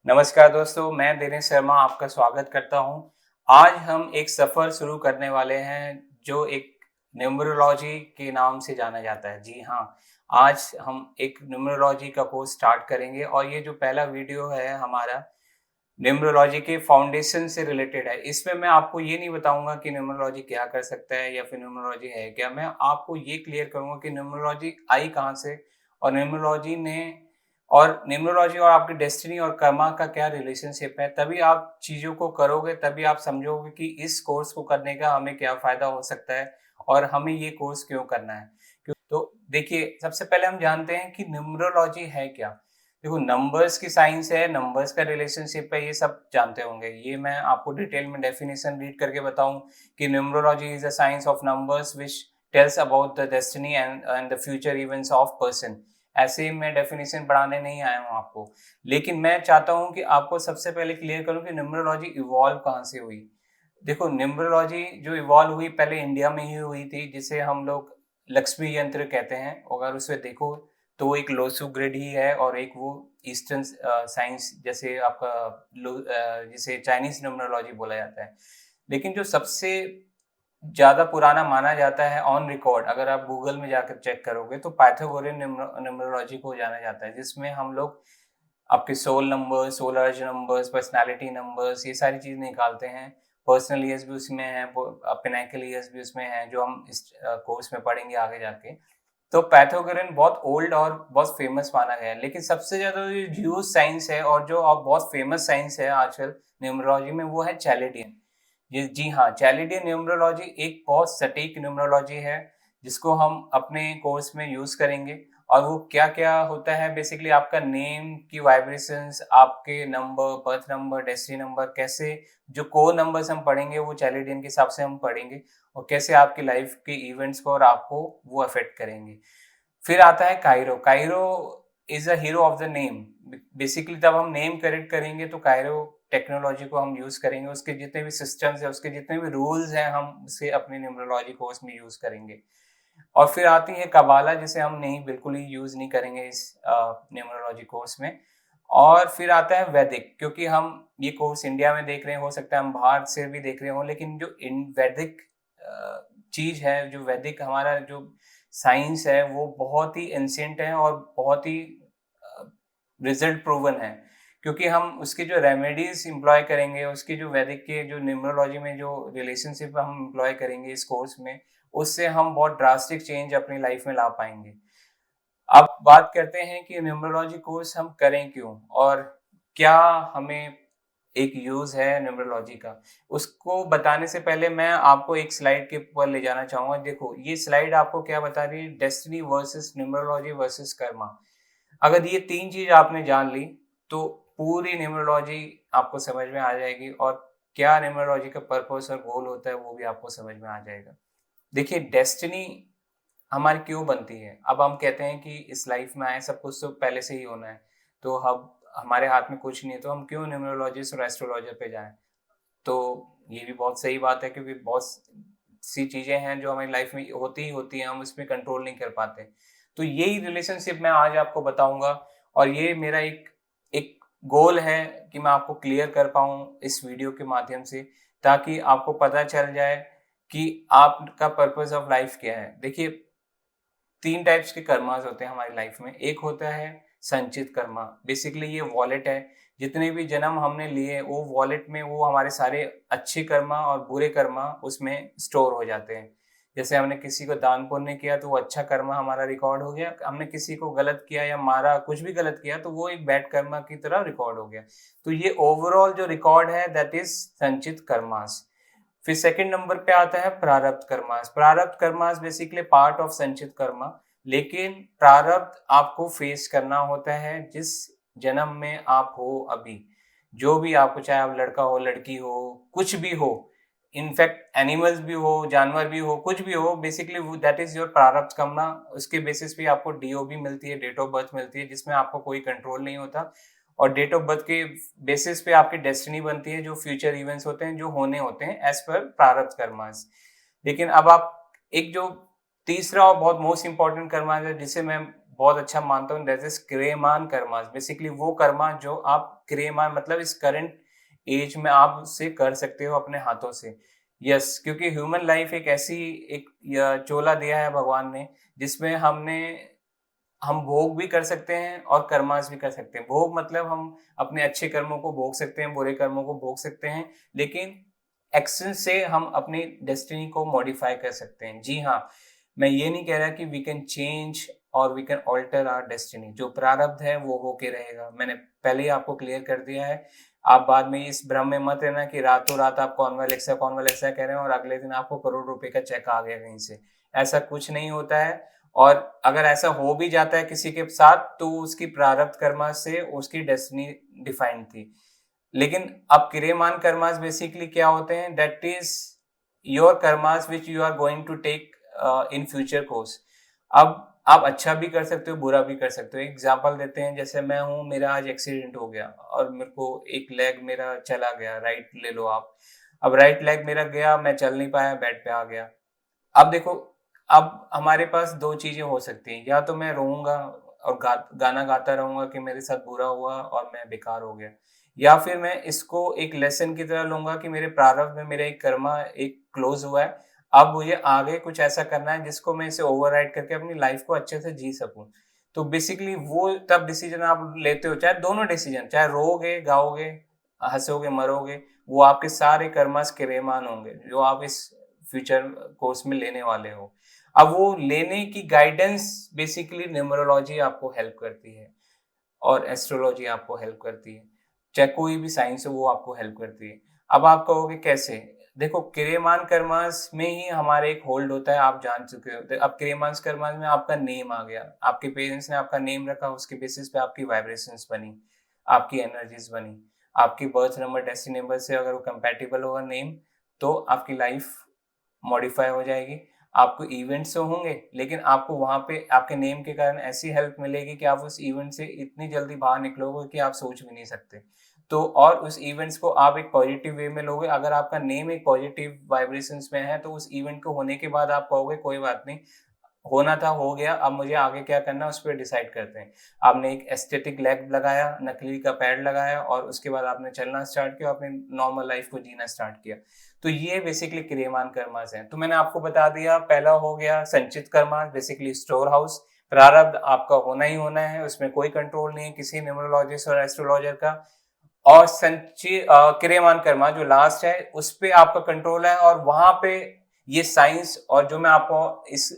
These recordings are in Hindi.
नमस्कार दोस्तों, मैं दिनेश शर्मा आपका स्वागत करता हूं। आज हम एक सफ़र शुरू करने वाले हैं जो एक न्यूमरोलॉजी के नाम से जाना जाता है। जी हाँ, आज हम एक न्यूमरोलॉजी का कोर्स स्टार्ट करेंगे और ये जो पहला वीडियो है हमारा न्यूमरोलॉजी के फाउंडेशन से रिलेटेड है। इसमें मैं आपको ये नहीं बताऊंगा कि न्यूमरोलॉजी क्या कर सकता है या फिर न्यूमरोलॉजी है क्या। मैं आपको ये क्लियर करूंगा कि न्यूमरोलॉजी आई कहाँ से और न्यूमरोलॉजी और आपकी डेस्टिनी और कर्मा का क्या रिलेशनशिप है। तभी आप चीज़ों को करोगे, तभी आप समझोगे कि इस कोर्स को करने का हमें क्या फ़ायदा हो सकता है और हमें ये कोर्स क्यों करना है। क्यों तो देखिए, सबसे पहले हम जानते हैं कि न्यूमरोलॉजी है क्या। देखो, नंबर्स की साइंस है, नंबर्स का रिलेशनशिप है, ये सब जानते होंगे। ये मैं आपको डिटेल में डेफिनेशन रीड करके बताऊं कि numerology is a science of numbers which tells about the destiny and the future events of person. ऐसे ही मैं डेफिनेशन पढ़ाने नहीं आया हूँ आपको, लेकिन मैं चाहता हूँ कि आपको सबसे पहले क्लियर करूँ कि न्यूमरोलॉजी इवॉल्व कहाँ से हुई। देखो, न्यूमरोलॉजी जो इवॉल्व हुई पहले इंडिया में ही हुई थी, जिसे हम लोग लक्ष्मी यंत्र कहते हैं। अगर उसे देखो तो वो एक लोसू ग्रिड ही है और एक वो ईस्टर्न साइंस जैसे आपका जिसे चाइनीज न्यूमरोलॉजी बोला जाता है। लेकिन जो सबसे ज़्यादा पुराना माना जाता है ऑन रिकॉर्ड, अगर आप गूगल में जाकर चेक करोगे तो पाइथागोरियन न्यूमरोलॉजी को जाना जाता है, जिसमें हम लोग आपके soul numbers, solar age numbers, personality numbers, ये सारी चीज़ निकालते हैं। पर्सनल ईयर्स भी उसमें है, पिनाकल ईयर्स भी उसमें है, जो हम इस कोर्स में पढ़ेंगे आगे जाके। तो पाइथागोरियन बहुत ओल्ड और बहुत फेमस माना गया है। लेकिन सबसे ज़्यादा जो यूज साइंस है और जो अब बहुत फेमस साइंस है आजकल न्यूमरोलॉजी में, वो है चैलेडियन। जी जी हाँ, चैलिडियन न्यूमरोलॉजी एक बहुत सटीक न्यूमरोलॉजी है, जिसको हम अपने कोर्स में यूज करेंगे। और वो क्या क्या होता है, बेसिकली आपका नेम की वाइब्रेशंस, आपके number, birth number, destiny number, कैसे जो कोर नंबर्स हम पढ़ेंगे वो चैलिडियन के हिसाब से हम पढ़ेंगे, और कैसे आपकी लाइफ के इवेंट्स को और आपको वो अफेक्ट करेंगे। फिर आता है Kryo. Kryo is a hero of the name. Basically तब हम नेम करेक्ट करेंगे तो काइरो टेक्नोलॉजी को हम यूज करेंगे, उसके जितने भी सिस्टम्स है, उसके जितने भी रूल्स हैं, हम उसे अपने न्यूमरोलॉजी कोर्स में यूज करेंगे। और फिर आती है कबाला, जिसे हम नहीं बिल्कुल ही यूज नहीं करेंगे इस न्यूमरोलॉजी कोर्स में। और फिर आता है वैदिक, क्योंकि हम ये कोर्स इंडिया में देख रहे हैं, हो सकता है हम बाहर से भी देख रहे हो, लेकिन जो इन वैदिक चीज है, जो वैदिक हमारा जो साइंस है, वो बहुत ही एंशिएंट है और बहुत ही रिजल्ट प्रूवन है। क्योंकि हम उसके जो रेमेडीज इम्प्लॉय करेंगे, उसके जो वैदिक के जो न्यूमरोलॉजी में जो रिलेशनशिप हम इम्प्लॉय करेंगे इस कोर्स में, उससे हम बहुत ड्रास्टिक चेंज अपनी लाइफ में ला पाएंगे। अब बात करते हैं कि न्यूमरोलॉजी कोर्स हम करें क्यों और क्या हमें एक यूज है न्यूमरोलॉजी का। उसको बताने से पहले मैं आपको एक स्लाइड के ऊपर ले जाना चाहूंगा। देखो, ये स्लाइड आपको क्या बता रही है, destiny versus numerology versus Karma. अगर ये तीन चीज आपने जान ली तो पूरी न्यूमरोलॉजी आपको समझ में आ जाएगी, और क्या न्यूमरोलॉजी का पर्पस और गोल होता है वो भी आपको समझ में आ जाएगा। देखिए, डेस्टिनी हमारी क्यों बनती है। अब हम कहते हैं कि इस लाइफ में आए, सब कुछ तो पहले से ही होना है, तो हम हमारे हाथ में कुछ नहीं है, तो हम क्यों न्यूमरोलॉजिस्ट और एस्ट्रोलॉजर पे जाएं। तो ये भी बहुत सही बात है, क्योंकि बहुत सी चीजें हैं जो हमारी लाइफ में होती ही होती हैं, हम उसमें कंट्रोल नहीं कर पाते। तो यही रिलेशनशिप मैं आज आपको बताऊंगा, और ये मेरा एक एक गोल है कि मैं आपको क्लियर कर पाऊं इस वीडियो के माध्यम से, ताकि आपको पता चल जाए कि आपका पर्पस ऑफ लाइफ क्या है। देखिए, तीन टाइप्स के कर्मास होते हैं हमारी लाइफ में। एक होता है संचित कर्मा। बेसिकली ये वॉलेट है, जितने भी जन्म हमने लिए वो वॉलेट में, वो हमारे सारे अच्छे कर्मा और बुरे कर्मा उसमें स्टोर हो जाते हैं। जैसे हमने किसी को दान पुण्य किया तो वो अच्छा कर्मा हमारा रिकॉर्ड हो गया, हमने किसी को गलत किया या मारा, कुछ भी गलत किया, तो वो एक बैड कर्मा की तरह रिकॉर्ड हो गया। तो ये ओवरऑल जो रिकॉर्ड है, दैट इज संचित कर्मास। फिर सेकंड नंबर पे आता है प्रारब्ध कर्मास। प्रारब्ध कर्मास बेसिकली पार्ट ऑफ संचित कर्मा, लेकिन प्रारब्ध आपको फेस करना होता है जिस जन्म में आप हो अभी। जो भी आपको, चाहे आप लड़का हो, लड़की हो, कुछ भी हो, इनफैक्ट एनिमल्स भी हो, जानवर भी हो, कुछ भी हो, बेसिकली दैट इज योर प्रारब्ध कर्मा। उसके बेसिस पे आपको डीओबी मिलती है, डेट ऑफ बर्थ मिलती है, जिसमें आपको कोई कंट्रोल नहीं होता। और डेट ऑफ बर्थ के बेसिस पे आपकी डेस्टिनी बनती है, जो फ्यूचर इवेंट्स होते हैं, जो होने होते हैं एज पर प्रारब्ध कर्मास। लेकिन अब आप एक जो तीसरा और बहुत मोस्ट इंपॉर्टेंट कर्मा है, जिसे मैं बहुत अच्छा मानता हूँ, दैट इज क्रियमान कर्मास। बेसिकली वो कर्मा जो आप क्रियमान मतलब इस करंट एज में आप उससे कर सकते हो अपने हाथों से। यस, क्योंकि ह्यूमन लाइफ एक ऐसी एक चोला दिया है भगवान ने, जिसमें हम भोग भी कर सकते हैं और कर्मास भी कर सकते हैं। भोग मतलब हम अपने अच्छे कर्मों को भोग सकते हैं, बुरे कर्मों को भोग सकते हैं, लेकिन एक्शन से हम अपनी डेस्टिनी को मॉडिफाई कर सकते हैं। जी हाँ, मैं ये नहीं कह रहा कि वी कैन चेंज और we can alter our destiny. जो प्रारब्ध है वो होके रहेगा। मैंने पहले ही आपको क्लियर कर दिया है। आप बाद में इस भ्रम में मत रहना कि रातों रात आप कॉन्वालेक्सा कह रहे हैं और अगले दिन आपको करोड़ रुपए का चेक आ गया कहीं से। ऐसा कुछ नहीं होता है। और अगर ऐसा हो भी जाता है किसी के साथ, तो उसकी प्रारब्ध कर्मा से उसकी डेस्टिनी डिफाइंड थी। लेकिन अब क्रियमान कर्मास बेसिकली क्या होते हैं? That is your karmas which you are going to take in future course. अब आप अच्छा भी कर सकते हो, बुरा भी कर सकते हो। एग्जाम्पल देते हैं, जैसे मैं हूँ, मेरा आज एक्सीडेंट हो गया और मेरे को एक लेग मेरा चला गया, राइट ले लो आप। अब राइट लेग मेरा गया, मैं चल नहीं पाया, बेड पे आ गया। अब देखो, अब हमारे पास दो चीजें हो सकती हैं। या तो मैं रोऊंगा और गाना गाता रहूंगा कि मेरे साथ बुरा हुआ और मैं बेकार हो गया, या फिर मैं इसको एक लेसन की तरह लूंगा कि मेरे प्रारब्ध में मेरा एक कर्मा एक क्लोज हुआ है। अब मुझे आगे कुछ ऐसा करना है जिसको मैं इसे ओवरराइड करके अपनी लाइफ को अच्छे से जी सकूं। तो बेसिकली वो तब डिसीजन आप लेते हो, चाहे दोनों डिसीजन, चाहे रोओगे, गाओगे, हंसोगे, मरोगे, वो आपके सारे कर्मास क्रियमान होंगे जो आप इस फ्यूचर कोर्स में लेने वाले हो। अब वो लेने की गाइडेंस बेसिकली न्यूमरोलॉजी आपको हेल्प करती है और एस्ट्रोलॉजी आपको हेल्प करती है। चाहे कोई भी साइंस हो, वो आपको हेल्प करती है। अब आप कहोगे कैसे? देखो, क्रियमान कर्मास में ही हमारे एक होल्ड होता है, आप जान चुके होते। अब क्रियमान कर्मास में आपका नेम आ गया, आपके पेरेंट्स ने आपका नेम रखा, उसके बेसिस पे आपकी वाइब्रेशंस बनी, आपकी एनर्जीज बनी। आपकी बर्थ नंबर, डेस्टिनी नंबर से अगर वो कंपैटिबल होगा नेम, तो आपकी लाइफ मॉडिफाई हो जाएगी। आपको इवेंट्स तो होंगे, लेकिन आपको वहाँ पे आपके नेम के कारण ऐसी हेल्प मिलेगी कि आप उस इवेंट से इतनी जल्दी बाहर निकलोगे कि आप सोच भी नहीं सकते। तो और उस इवेंट्स को आप एक पॉजिटिव वे में लोगे। अगर आपका नेम एक पॉजिटिव वाइब्रेशंस में है, तो उस इवेंट को होने के बाद आप कहोगे कोई बात नहीं, होना था हो गया, अब मुझे आगे क्या करना है उस पर डिसाइड करते हैं। आपने एक एस्थेटिक लेग लगाया, नकली का पैड लगाया और उसके बाद आपने चलना स्टार्ट किया, अपनी नॉर्मल लाइफ को जीना स्टार्ट किया। तो ये बेसिकली क्रियमान कर्मास हैं। तो मैंने आपको बता दिया, पहला हो गया संचित कर्मास, बेसिकली स्टोर हाउस। प्रारब्ध आपका होना ही होना है, उसमें कोई कंट्रोल नहीं है किसी न्यूमरोलॉजिस्ट और एस्ट्रोलॉजर का। और क्रियमान कर्मा जो लास्ट है, उस पे आपका कंट्रोल है। और वहां पे ये साइंस और जो मैं आपको इस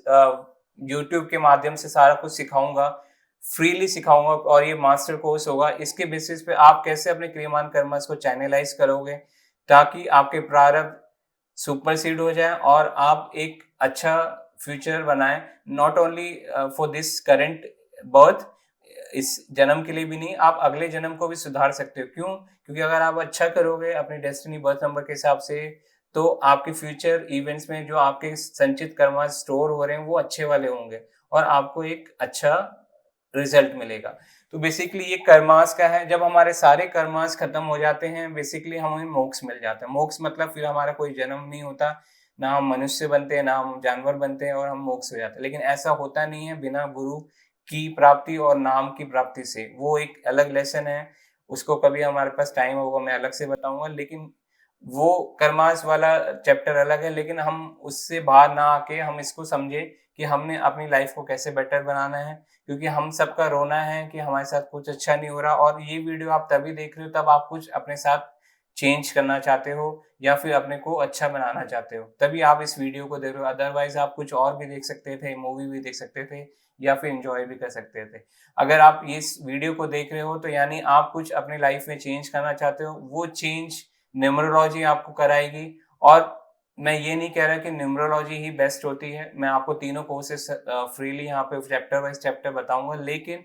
यूट्यूब के माध्यम से सारा कुछ सिखाऊंगा, फ्रीली सिखाऊंगा, और ये मास्टर कोर्स होगा, इसके बेसिस पे आप कैसे अपने क्रियमान कर्मस को चैनलाइज करोगे ताकि आपके प्रारब्ध सुपरसीड हो जाए और आप एक अच्छा फ्यूचर बनाएं, not only for this current birth, इस जन्म के लिए भी नहीं, आप अगले जन्म को भी सुधार सकते हो। क्यों? क्योंकि अगर आप अच्छा करोगे अपनी डेस्टिनी बर्थ नंबर के हिसाब से, तो आपके फ्यूचर इवेंट्स में जो आपके संचित कर्मा स्टोर हो रहे हैं वो अच्छे वाले होंगे और आपको एक अच्छा रिजल्ट मिलेगा। तो बेसिकली ये कर्मास का है। जब हमारे सारे कर्मास खत्म हो जाते हैं, बेसिकली हमें मोक्ष मिल जाता है। मोक्ष मतलब फिर हमारा कोई जन्म नहीं होता, ना हम मनुष्य बनते हैं, ना हम जानवर बनते हैं और हम मोक्ष हो जाते हैं। लेकिन ऐसा होता नहीं है बिना गुरु की प्राप्ति और नाम की प्राप्ति से। वो एक अलग लेसन है, उसको कभी हमारे पास टाइम होगा मैं अलग से बताऊंगा। लेकिन वो कर्मास वाला चैप्टर अलग है। लेकिन हम उससे बाहर ना आके हम इसको समझे कि हमने अपनी लाइफ को कैसे बेटर बनाना है, क्योंकि हम सबका रोना है कि हमारे साथ कुछ अच्छा नहीं हो रहा। और ये वीडियो आप तभी देख रहे हो तब आप कुछ अपने साथ चेंज करना चाहते हो या फिर अपने को अच्छा बनाना चाहते हो, तभी आप इस वीडियो को देख रहे हो। अदरवाइज आप कुछ और भी देख सकते थे, मूवी भी देख सकते थे या फिर एंजॉय भी कर सकते थे। अगर आप इस वीडियो को देख रहे हो तो यानी आप कुछ अपनी लाइफ में चेंज करना चाहते हो। वो चेंज न्यूमरोलॉजी आपको कराएगी। और मैं ये नहीं कह रहा कि न्यूमरोलॉजी ही बेस्ट होती है, मैं आपको तीनों कोर्सेस फ्रीली यहाँ पे चैप्टर वाइज चैप्टर बताऊंगा। लेकिन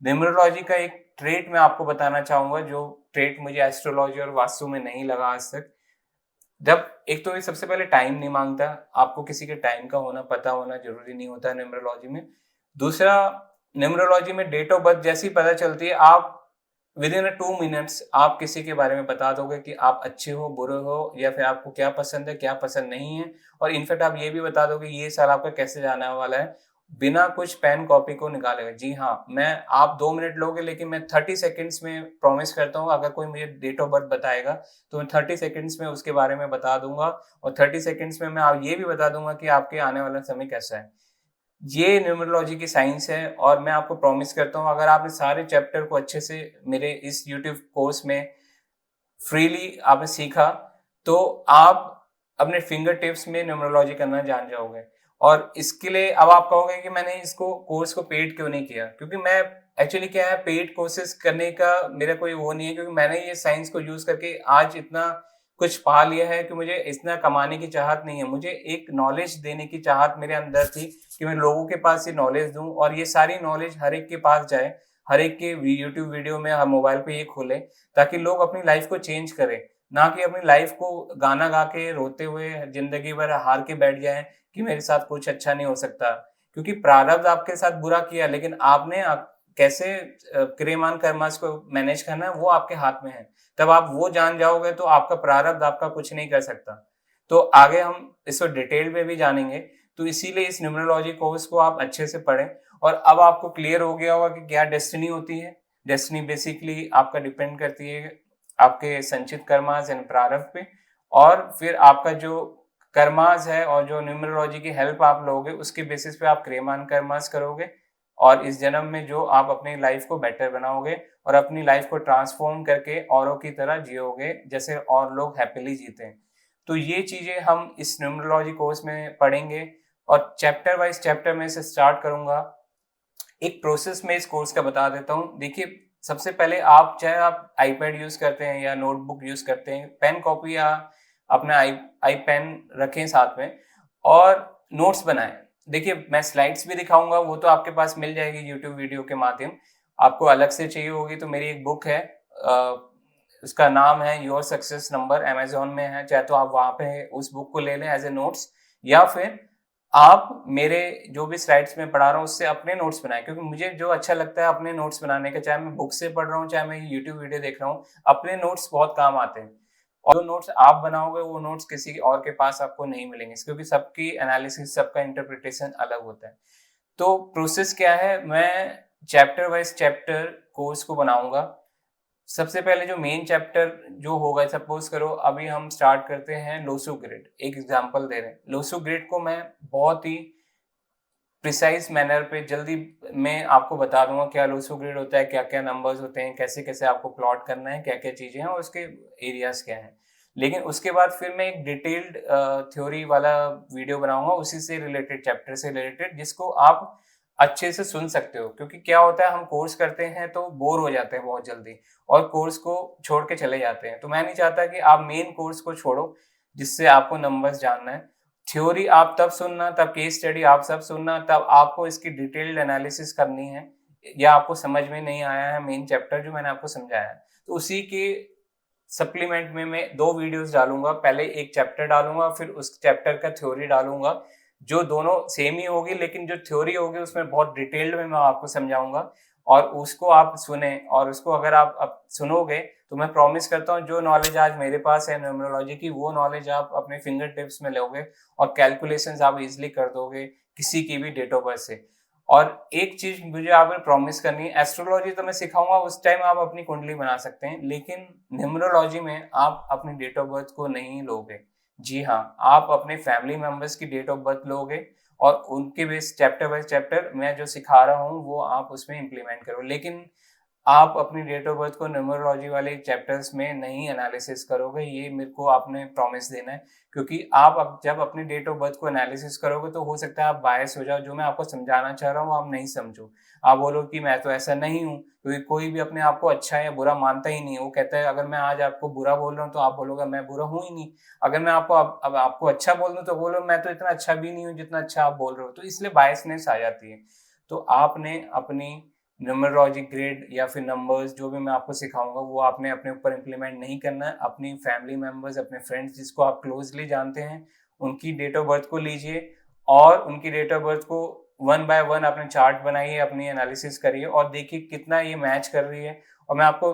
न्यूमरोलॉजी का एक ट्रेट मैं आपको बताना चाहूंगा, जो ट्रेट मुझे एस्ट्रोलॉजी और वास्तु में नहीं लगा आज तक। जब एक तो ये सबसे पहले टाइम नहीं मांगता, आपको किसी के टाइम का होना पता होना जरूरी नहीं होता न्यूमरोलॉजी में। दूसरा, न्यूमरोलॉजी में डेट ऑफ बर्थ जैसी पता चलती है, आप विद इन 2 मिनट्स आप किसी के बारे में बता दोगे कि आप अच्छे हो, बुरे हो, या फिर आपको क्या पसंद है, क्या पसंद नहीं है। और इनफैक्ट आप ये भी बता दोगे ये साल आपका कैसे जाने वाला है। बिना कुछ पेन कॉपी को निकालेगा। जी हाँ, आप 2 मिनट लोगे, लेकिन मैं 30 सेकंड्स में प्रॉमिस करता हूँ, अगर कोई मुझे डेट ऑफ बर्थ बताएगा तो मैं 30 सेकंड्स में उसके बारे में बता दूँगा, और 30 सेकंड्स में मैं ये भी बता दूँगा कि आपके आने वाला समय कैसा है। ये न्यूमरोलॉजी की साइंस है, और मैं आपको प्रॉमिस करता हूँ, अगर आपने सारे चैप्टर को अच्छे से मेरे इस यूट्यूब कोर्स में फ्रीली आपने सीखा, तो आप अपने फिंगर टिप्स में न्यूमरोलॉजी करना जान जाओगे। और इसके लिए अब आप कहोगे कि मैंने इसको कोर्स को पेड क्यों नहीं किया? क्योंकि मैं एक्चुअली क्या है, पेड कोर्सेज़ करने का मेरा कोई वो नहीं है, क्योंकि मैंने ये साइंस को यूज़ करके आज इतना कुछ पा लिया है कि मुझे इतना कमाने की चाहत नहीं है। मुझे एक नॉलेज देने की चाहत मेरे अंदर थी कि मैं लोगों के पास ये नॉलेज दूँ, और ये सारी नॉलेज हर एक के पास जाए, हर एक के यूट्यूब वीडियो में, हर मोबाइल पे ये खोले, ताकि लोग अपनी लाइफ को चेंज करें, ना कि अपनी लाइफ को गाना गा के रोते हुए जिंदगी भर हार के बैठ जाएं कि मेरे साथ कुछ अच्छा नहीं हो सकता। क्योंकि प्रारब्ध आपके साथ बुरा किया, लेकिन आपने कैसे क्रियमान कर्मास को मैनेज करना है वो आपके हाथ में है। तब आप वो जान जाओगे तो आपका प्रारब्ध आपका कुछ नहीं कर सकता। तो आगे हम इसको डिटेल में भी जानेंगे। तो इसीलिए इस न्यूमरोलॉजी कोर्स को आप अच्छे से पढ़ें। और अब आपको क्लियर हो गया होगा कि क्या डेस्टिनी होती है। डेस्टिनी बेसिकली आपका डिपेंड करती है आपके संचित कर्मास यानी प्रारब्ध पे, और फिर आपका जो कर्मास है और जो न्यूमरोलॉजी की हेल्प आप लोगे उसके बेसिस पे आप क्रियमान कर्मास करोगे, और इस जन्म में जो आप अपनी लाइफ को बेटर बनाओगे और अपनी लाइफ को ट्रांसफॉर्म करके औरों की तरह जियोगे जैसे और लोग हैप्पीली जीते हैं। तो ये चीजें हम इस न्यूमरोलॉजी कोर्स में पढ़ेंगे, और चैप्टर वाइज चैप्टर में से स्टार्ट करूंगा। एक प्रोसेस में इस कोर्स का बता देता हूँ। देखिए, सबसे पहले आप चाहे आप आईपैड यूज करते हैं या नोटबुक यूज करते हैं, पेन कॉपी या अपना आई पेन रखें साथ में, और नोट्स बनाएं। देखिए, मैं स्लाइड्स भी दिखाऊंगा, वो तो आपके पास मिल जाएगी यूट्यूब वीडियो के माध्यम। आपको अलग से चाहिए होगी तो मेरी एक बुक है, उसका नाम है योर सक्सेस नंबर, अमेजोन में है, चाहे तो आप वहां पे उस बुक को ले लें एज ए नोट्स, या फिर आप मेरे जो भी स्लाइड्स में पढ़ा रहा हूँ उससे अपने नोट्स बनाएं। क्योंकि मुझे जो अच्छा लगता है अपने नोट्स बनाने का, चाहे मैं बुक से पढ़ रहा हूँ चाहे मैं यूट्यूब वीडियो देख रहा हूँ, अपने नोट्स बहुत काम आते हैं। और जो नोट्स आप बनाओगे वो नोट्स किसी और के पास आपको नहीं मिलेंगे, क्योंकि सबकी एनालिसिस, सबका इंटरप्रिटेशन अलग होता है। तो प्रोसेस क्या है, मैं चैप्टर वाइज चैप्टर कोर्स को बनाऊंगा। सबसे पहले जो मेन चैप्टर जो होगा, सपोज करो अभी हम स्टार्ट करते हैं लोसू ग्रिड, एक एग्जांपल दे रहे हैं। लोसू ग्रिड को मैं बहुत ही प्रिसाइज मैनर पे जल्दी में आपको बता दूंगा क्या लोसू ग्रिड होता है, क्या क्या नंबर्स होते हैं, कैसे कैसे आपको प्लॉट करना है, क्या क्या चीजें हैं और उसके एरियाज क्या हैं। लेकिन उसके बाद फिर मैं एक डिटेल्ड थ्योरी वाला वीडियो बनाऊंगा उसी से रिलेटेड, चैप्टर से रिलेटेड, जिसको आप अच्छे से सुन सकते हो। क्योंकि क्या होता है, हम कोर्स करते हैं तो बोर हो जाते हैं बहुत जल्दी, और कोर्स को छोड़ के चले जाते हैं। तो मैं नहीं चाहता कि आप मेन कोर्स को छोड़ो जिससे आपको नंबर्स जानना है। थ्योरी आप तब सुनना, तब केस स्टडी आप सब सुनना, तब आपको इसकी डिटेल्ड एनालिसिस करनी है, या आपको समझ में नहीं आया है मेन चैप्टर जो मैंने आपको समझाया है, तो उसी के सप्लीमेंट में मैं 2 वीडियोस डालूंगा। पहले एक चैप्टर डालूंगा, फिर उस चैप्टर का थ्योरी डालूंगा, जो दोनों सेम ही होगी, लेकिन जो थ्योरी होगी उसमें बहुत डिटेल्ड में मैं आपको समझाऊंगा, और उसको आप सुने। और उसको अगर आप सुनोगे तो मैं प्रॉमिस करता हूँ, जो नॉलेज आज मेरे पास है न्यूमरोलॉजी की, वो नॉलेज आप अपने फिंगर टिप्स में लोगे, और कैलकुलेशंस आप इजिली कर दोगे किसी की भी डेट ऑफ बर्थ से। और एक चीज मुझे आपको प्रॉमिस करनी है, एस्ट्रोलॉजी तो मैं सिखाऊंगा, उस टाइम आप अपनी कुंडली बना सकते हैं, लेकिन न्यूमरोलॉजी में आप अपनी डेट ऑफ बर्थ को नहीं लोगे। जी हाँ, आप अपने फैमिली मेंबर्स की डेट ऑफ बर्थ लोगे, और उनके बेस चैप्टर बाय चैप्टर मैं जो सिखा रहा हूँ वो आप उसमें इम्प्लीमेंट करो। लेकिन आप अपनी डेट ऑफ बर्थ को न्यूमरोलॉजी वाले चैप्टर्स में नहीं एनालिसिस करोगे, ये मेरे को आपने प्रॉमिस देना है। क्योंकि आप जब अपनी डेट ऑफ बर्थ को एनालिसिस करोगे तो हो सकता है आप बायस हो जाओ, जो मैं आपको समझाना चाह रहा हूँ आप नहीं समझो। आप बोलो कि मैं तो ऐसा नहीं हूँ, क्योंकि कोई भी अपने आप को अच्छा या बुरा मानता ही नहीं है। वो कहता है अगर मैं आज आपको बुरा बोल रहा हूँ तो आप बोलोगे मैं बुरा हूँ ही नहीं। अगर मैं आपको अब आपको अच्छा बोल दूँ तो बोलो मैं तो इतना अच्छा भी नहीं हूँ जितना अच्छा आप बोल रहे हो। तो इसलिए बायसनेस आ जाती है। तो आपने अपनी न्यूमरोलॉजी ग्रिड या फिर नंबर्स जो भी मैं आपको सिखाऊंगा वो आपने अपने ऊपर इम्प्लीमेंट नहीं करना है। अपनी फैमिली मेंबर्स, अपने फ्रेंड्स जिसको आप क्लोजली जानते हैं, उनकी डेट ऑफ बर्थ को लीजिए, और उनकी डेट ऑफ बर्थ को 1 बाय 1 अपने चार्ट बनाइए, अपनी एनालिसिस करिए, और देखिए कितना ये मैच कर रही है। और मैं आपको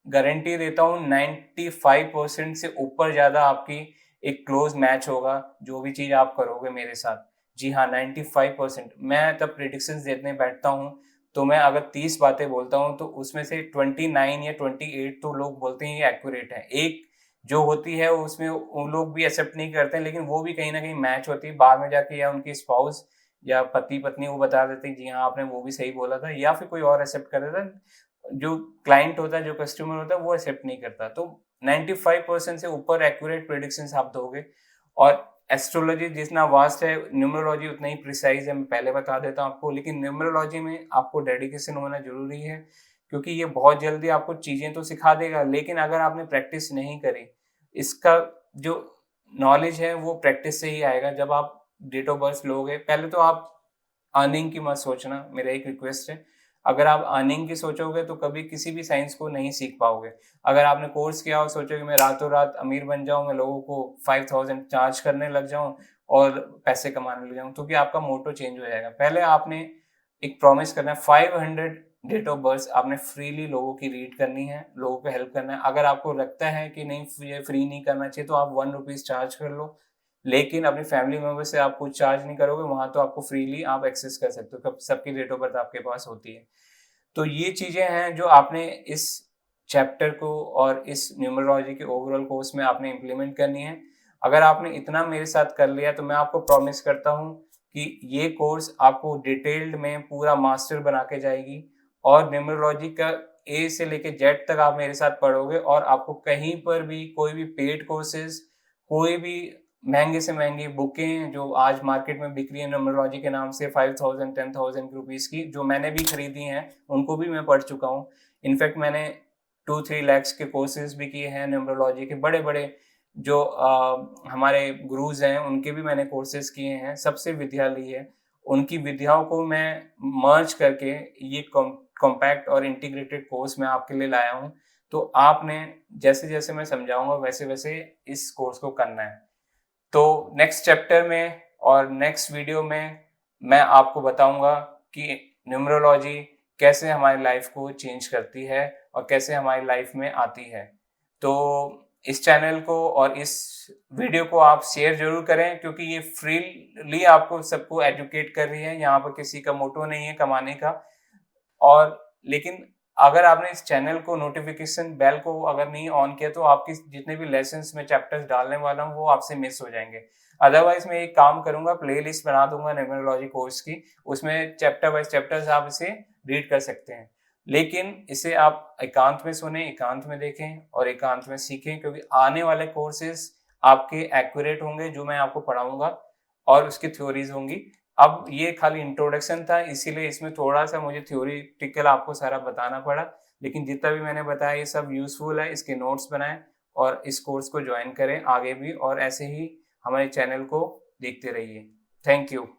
गारंटी देता हूँ 95% से ऊपर ज्यादा आपकी एक क्लोज मैच होगा जो भी चीज आप करोगे मेरे साथ। जी हाँ, 95%। मैं तब प्रेडिक्शंस देने बैठता हूँ, तो मैं अगर 30 बातें बोलता हूँ, तो उसमें से 29 या 28 तो लोग बोलते हैं ये एक्यूरेट है। एक जो होती है उसमें वो लोग भी एक्सेप्ट नहीं करते हैं, लेकिन वो भी कहीं न कहीं मैच होती है। बाद में जाके या उनकी स्पाउस या पति-पत्नी वो बता देते हैं, जी हाँ, आपने वो भी सही बोला था, या फिर कोई और एक्सेप्ट कर देता है। जो क्लाइंट होता है, जो कस्टमर होता है, वो एक्सेप्ट नहीं करता। तो 95% से ऊपर एक्यूरेट प्रेडिक्शंस आप दोगे। और एस्ट्रोलॉजी जितना वास्ट है, न्यूमरोलॉजी उतना ही प्रिसाइज़ है, मैं पहले बता देता हूँ आपको। लेकिन न्यूमरोलॉजी में आपको डेडिकेशन होना ज़रूरी है, क्योंकि ये बहुत जल्दी आपको चीज़ें तो सिखा देगा, लेकिन अगर आपने प्रैक्टिस नहीं करी, इसका जो नॉलेज है वो प्रैक्टिस से ही आएगा। जब आप डेट ऑफ बर्थ लोगे, पहले तो आप अर्निंग की मत सोचना, मेरा एक रिक्वेस्ट है। अगर आप अर्निंग की सोचोगे तो कभी किसी भी साइंस को नहीं सीख पाओगे। अगर आपने कोर्स किया और सोचोगे मैं रातों-रात अमीर बन जाऊँ, मैं लोगों को 5000 चार्ज करने लग जाऊँ और पैसे कमाने लग जाऊँ, क्योंकि आपका मोटो चेंज हो जाएगा। पहले आपने एक प्रॉमिस करना है, 500 डेट ऑफ बर्थ आपने फ्रीली लोगों की रीड करनी है, लोगों को हेल्प करना है। अगर आपको लगता है कि नहीं, ये फ्री नहीं करना चाहिए, तो आप ₹1 चार्ज कर लो। लेकिन अपनी फैमिली मेंबर से आप कुछ चार्ज नहीं करोगे, वहाँ तो आपको फ्रीली आप एक्सेस कर सकते हो, कब सबकी डेट ऑफ बर्थ आपके पास होती है। तो ये चीज़ें हैं जो आपने इस चैप्टर को और इस न्यूमरोलॉजी के ओवरऑल कोर्स में आपने इम्प्लीमेंट करनी है। अगर आपने इतना मेरे साथ कर लिया, तो मैं आपको प्रॉमिस करता हूँ कि ये कोर्स आपको डिटेल्ड में पूरा मास्टर बना के जाएगी, और न्यूमरोलॉजी का ए से लेके जेड तक आप मेरे साथ पढ़ोगे, और आपको कहीं पर भी कोई भी पेड कोर्सेज़, कोई भी महँगे से महँगी बुकें जो आज मार्केट में बिक रही है न्यूमरोलॉजी के नाम से 5000 10,000 रुपीज़ की, जो मैंने भी खरीदी हैं, उनको भी मैं पढ़ चुका हूँ। इनफैक्ट मैंने 2-3 लैक्स के कोर्सेज़ भी किए हैं न्यूमरोलॉजी के, बड़े-बड़े जो हमारे गुरुज़ हैं, उनके भी मैंने कोर्सेज़ किए हैं, सबसे विद्या ली है। उनकी विद्याओं को मैं मर्ज करके ये कॉम्पैक्ट और इंटीग्रेटेड कोर्स मैं आपके लिए लाया हूँ। तो आपने जैसे-जैसे मैं समझाऊँगा, वैसे-वैसे इस कोर्स को करना है। तो नेक्स्ट चैप्टर में और नेक्स्ट वीडियो में मैं आपको बताऊंगा कि न्यूमरोलॉजी कैसे हमारी लाइफ को चेंज करती है और कैसे हमारी लाइफ में आती है। तो इस चैनल को और इस वीडियो को आप शेयर जरूर करें, क्योंकि ये फ्रीली आपको सबको एजुकेट कर रही है। यहाँ पर किसी का मोटो नहीं है कमाने का। और लेकिन अगर आपने इस चैनल को नोटिफिकेशन बेल को अगर नहीं ऑन किया, तो आपकी जितने भी लेसन्स में चैप्टर्स डालने वाला हूँ वो आपसे मिस हो जाएंगे। अदरवाइज मैं एक काम करूंगा, प्लेलिस्ट बना दूंगा न्यूमरोलॉजी कोर्स की, उसमें चैप्टर वाइज चैप्टर्स आप इसे रीड कर सकते हैं। लेकिन इसे आप एकांत में सुने, एकांत में देखें और एकांत में सीखें, क्योंकि आने वाले कोर्सेज आपके एक्यूरेट होंगे जो मैं आपको पढ़ाऊंगा, और उसकी थ्योरीज होंगी। अब ये खाली इंट्रोडक्शन था, इसीलिए इसमें थोड़ा-सा मुझे थ्योरेटिकल आपको सारा बताना पड़ा। लेकिन जितना भी मैंने बताया ये सब यूज़फुल है, इसके नोट्स बनाएँ और इस कोर्स को जॉइन करें आगे भी, और ऐसे ही हमारे चैनल को देखते रहिए। Thank you.